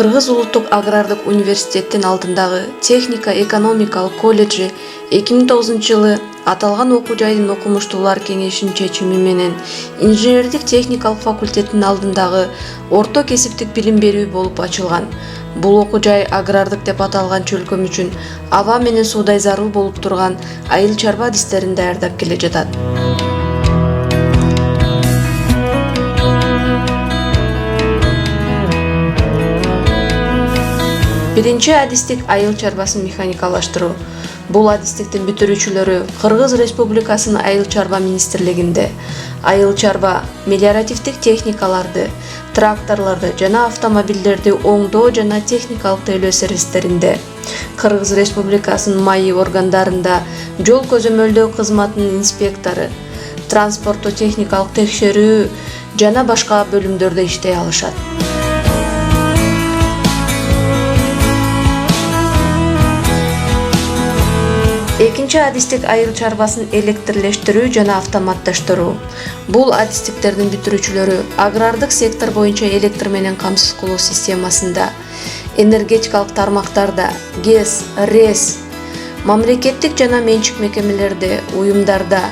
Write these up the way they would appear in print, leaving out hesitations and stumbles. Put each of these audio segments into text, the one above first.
Кыргыз Улуттук агрардык университеттин алдындагы техника экономикалык колледжи 2009-жылы аталган окуу жайдын окумуштуулар кеңешинин чечими менен инженердик техникалык факультеттин алдындагы орто кесиптик билим берүү болуп ачылган. Бул окуу жай агрардык деп аталган чөлкөм үчүн аба менен суудай зарыл болуп турган айыл чарба адистерин даярдап келе жатат. Биринчи адистик айыл чарбасын механикалаштыруу. Бул адистиктин бүтүрүүчүлөрү Кыргыз Республикасынын айыл чарба министрлигинде айыл чарба мелиоративдик техникаларды, тракторлорду жана автомобилдерди оңдоо жана техникалык тейлөө сервистеринде, Кыргыз Республикасынын майы органдарында жол көзөмөлдөө кызматынын инспектору, транспортту техникалык текшерүү жана башка бөлүмдөрдө иштей алышат. Экинчи адистик айыл чарбасын электрлештирүү жана автоматташтыруу. Бул адистиктердин бүтүрүүчүлөрү агрардык сектор боюнча электр менен камсыз кылуу системасында, энергетикалык тармактарда, ГЭС, РЭС, мамлекеттик жана менчик мекемелерде, уюмдарда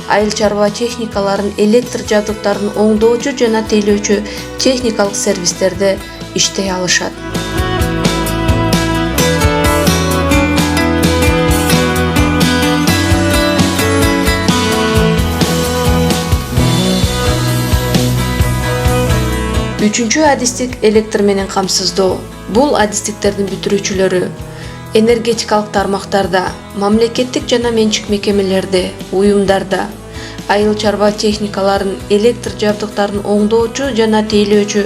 айыл чарба техникаларын, электр жабдыктарын оңдоочу жана тейлөөчү техникалык сервистерде иштей алышат. Үчүнчү адистик электр менен камсыздоо. Бул адистиктердин бүтүрүүчүлөрү энергетикалык тармактарда, мамлекеттик жана менчик мекемелерде, уюмдарда айыл чарба техникаларын, электр жабдыктарын оңдоочу жана тейлөөчү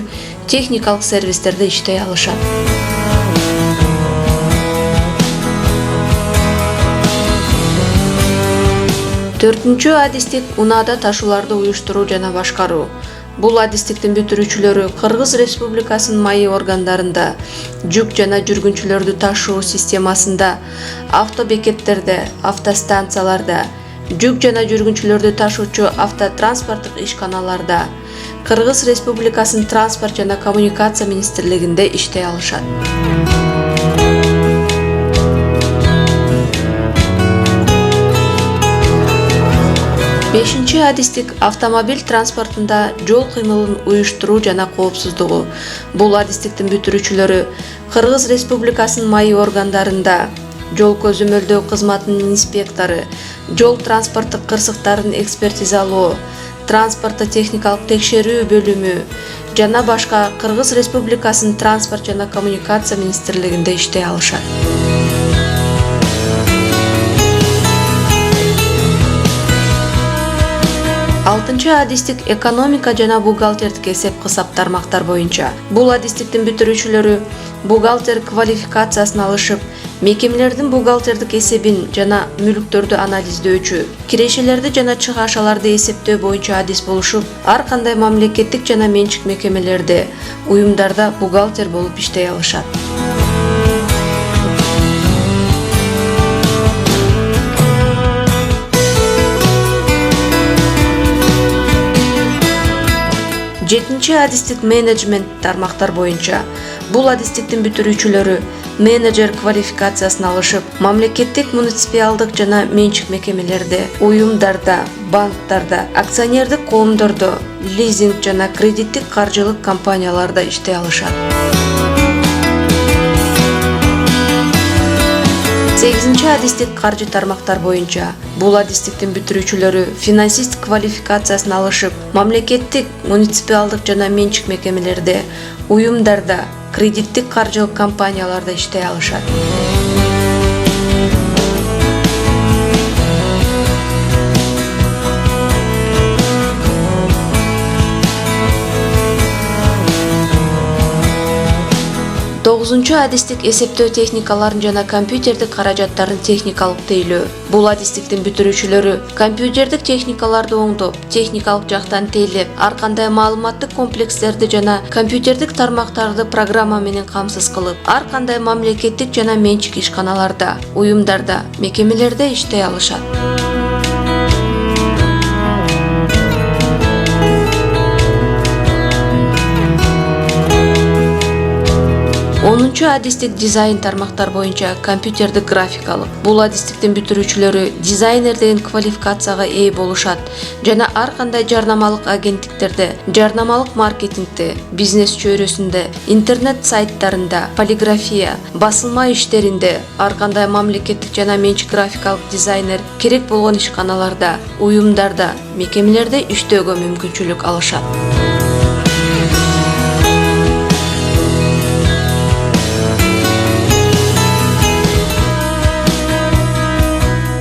техникалык сервистерде иштей алышат. Төртүнчү адистик унаада ташууларды уюштуруу жана башкаруу. Бул адистиктин бүтүрүүчүлөрү Кыргыз Республикасынын майы органдарында, жүк жана жүргүнчүлөрдү ташуу системасында, автобекеттерде, автостанцияларда, жүк жана жүргүнчүлөрдү ташуучу автотранспорттук ишканаларда, Кыргыз Республикасынын транспорт жана коммуникация министрлигинде иштей алышат. Бешинчи адистик автомобиль транспортунда жол кыймылын уюштуруу жана коопсуздугу. Бул адистиктин бүтүрүүчүлөрү Кыргыз Республикасынын майы органдарында, жол көзөмөлдөө кызматынын инспектору, жол транспорттук кырсыктарын экспертизалоо, транспортту техникалык текшерүү бөлүмү жана башка Кыргыз Республикасынын транспорт жана коммуникация министрлигинде иштей алышат. Алтынчы адистик экономика жана бухгалтердик эсеп-кысап тармактар боюнча. Бул адистиктин бүтүрүүчүлөрү бухгалтер квалификациясын алышып, мекемелердин бухгалтердик эсебин жана мүлктөрдү анализдөөчү, кирешелерди жана чыгашаларды эсептөө боюнча адис болушуп, ар кандай мамлекеттик жана менчик мекемелерде, уюмдарда бухгалтер болуп иштей алышат. Жетинчи адистик менеджмент тармактар боюнча. Бул адистиктин бүтүрүүчүлөрү менеджер квалификациясын алышып, мамлекеттик, муниципалдык жана менчик мекемелерде, уюмдарда, банктарда, акционердик коомдордо, лизинг жана кредиттик каржылык компанияларда иштей алышат. 8-нчы адистик каржы тармактар боюнча. Бул адистиктин бүтүрүүчүлөрү финансист квалификациясын алышып, мамлекеттик, муниципалдык жана менчик мекемелерде, уюмдарда, кредиттик каржылык компанияларда иштей алышат. 9-нчу адистик эсептөө техникаларын жана компьютердик каражаттардын техникалык тейлөө. Бул адистиктин бүтүрүүчүлөрү компьютердик техникаларды оңдоп, техникалык жактан тейлеп, ар кандай маалыматтык комплекстерди жана компьютердик тармактарды программа менен камсыз кылып, ар кандай мамлекеттик жана менчик ишканаларда, уюмдарда, мекемелерде иштей алышат. 10 адистик дизайн тармактар боюнча компьютердик графикалык. Бул адистиктин бүтүрүүчүлөрү дизайнер деген квалификацияга ээ болушат жана ар кандай жарнамалык агенттиктерде, жарнамалык маркетингде, бизнес чөйрөсүндө, интернет сайттарында, полиграфия, басылма иштеринде, ар кандай мамлекеттик жана менчик графикалык дизайнер керек болгон ишканаларда, уюмдарда, мекемелерде иштөөгө мүмкүнчүлүк алышат.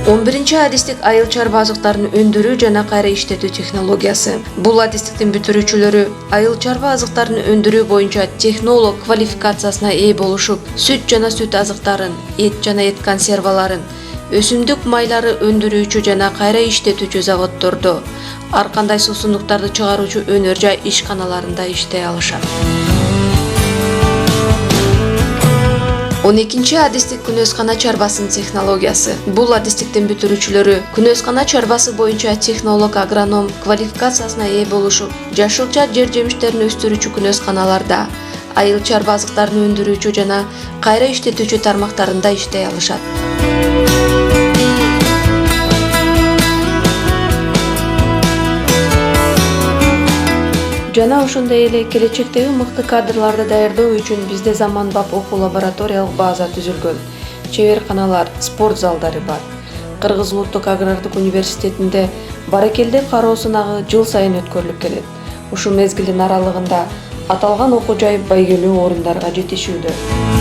11 адистик айыл чарба азыктарын өндүрүү жана кайра иштетүү технологиясы. Бул адистиктин бүтүрүүчүлөрү айыл чарба азыктарын өндүрүү боюнча технолог квалификациясына ээ болушуп, сүт жана сүт азыктарын, эт жана эт консерваларын, өсүмдүк майлары өндүрүүчү жана кайра иштетүүчү заводдордо, ар кандай суусундуктарды чыгаруучу өнөр жай ишканаларында иштей алышат. 12 адистик күнөскана чарбасынын технологиясы. Бул адистиктин бүтүрүүчүлөрү күнөскана чарбасы боюнча технолог агроном квалификациясына ээ болушуп, жашылча жер жемиштерин өстүрүүчү күнөсканаларда, айыл чарба азыктарын өндүрүүчү жана кайра иштетүүчү тармактарында иштей алышат. Жана ошондой эле келечектеги мыкты кадрларды даярдоо үчүн бизде заманбап окуу лабораториялык база түзүлгөн. Чеберканалар, спорт залдары бар. Кыргыз Улуттук агрардык университетинде баракелдер кароо сынагы жыл сайын өткөрүлүп келет. Ушул мезгилдин аралыгында аталган окуу жай байгелүү орундарга жетишүүдө.